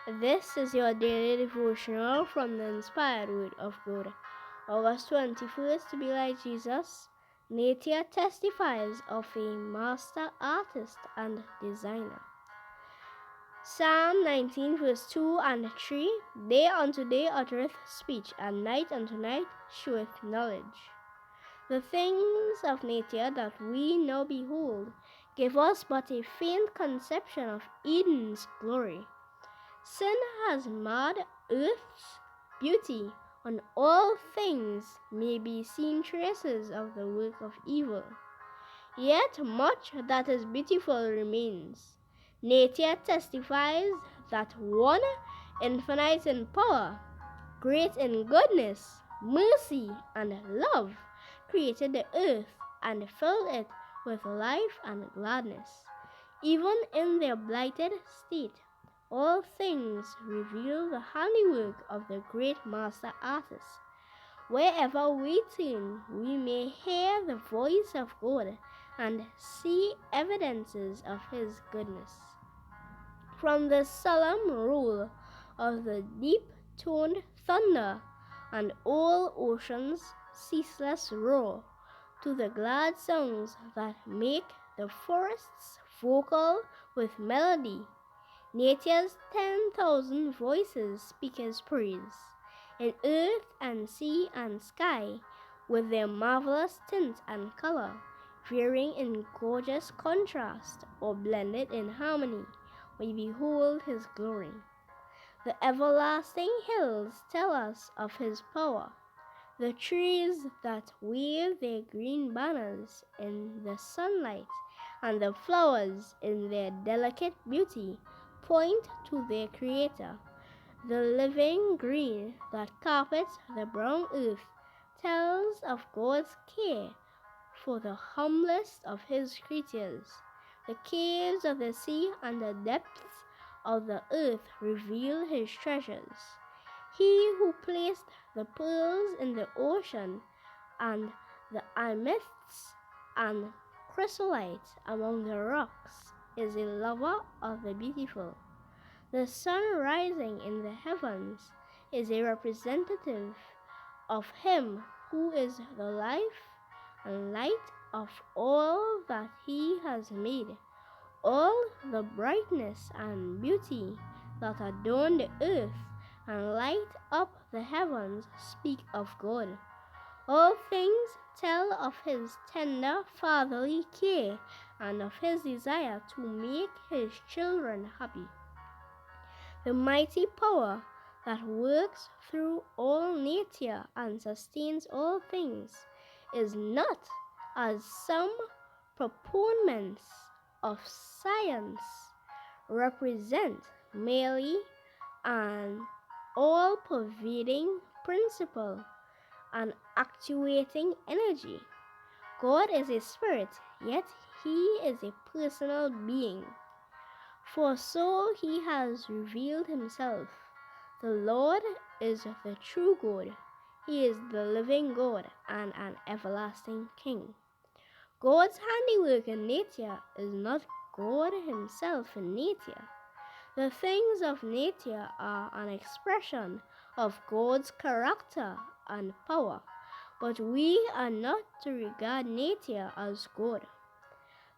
This is your daily devotional from the inspired word of God. August 21st, to be like Jesus, nature testifies of a master artist and designer. Psalm 19 verse 2 and 3, Day unto day uttereth speech, and night unto night sheweth knowledge. The things of nature that we now behold give us but a faint conception of Eden's glory. Sin has marred earth's beauty. On all things may be seen traces of the work of evil. Yet much that is beautiful remains. Nature testifies that one, infinite in power, great in goodness, mercy, and love, created the earth and filled it with life and gladness. Even in their blighted state, all things reveal the handiwork of the great master artist. Wherever we turn, we may hear the voice of God and see evidences of His goodness. From the solemn roll of the deep-toned thunder and all ocean's ceaseless roar, to the glad songs that make the forests vocal with melody, nature's 10,000 voices speak His praise. In earth and sea and sky, with their marvelous tint and color, varying in gorgeous contrast or blended in harmony, we behold His glory. The everlasting hills tell us of His power. The trees that wave their green banners in the sunlight, and the flowers in their delicate beauty, point to their Creator. The living green that carpets the brown earth tells of God's care for the humblest of His creatures. The caves of the sea and the depths of the earth reveal His treasures. He who placed the pearls in the ocean and the amethysts and chrysolite among the rocks is a lover of the beautiful. The sun rising in the heavens is a representative of Him who is the life and light of all that He has made. All the brightness and beauty that adorn the earth and light up the heavens speak of God. All things tell of His tender fatherly care and of His desire to make His children happy. The mighty power that works through all nature and sustains all things is not, as some proponents of science represent, merely an all-pervading principle, an actuating energy. God is a spirit, yet He is a personal being. For so He has revealed Himself. The Lord is the true God. He is the living God and an everlasting King. God's handiwork in nature is not God Himself in nature. The things of nature are an expression of God's character and power, but we are not to regard nature as God.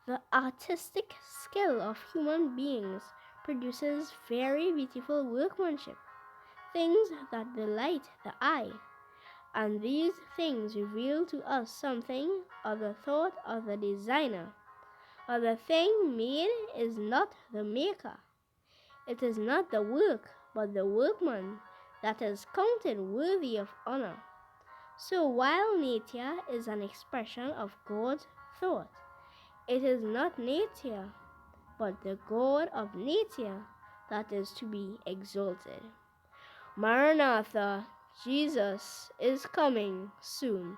The artistic skill of human beings produces very beautiful workmanship, things that delight the eye, and these things reveal to us something of the thought of the designer. For the thing made is not the maker. It is not the work, but the workman that is counted worthy of honor. So while nature is an expression of God's thought, it is not nature, but the God of nature that is to be exalted. Maranatha, Jesus is coming soon.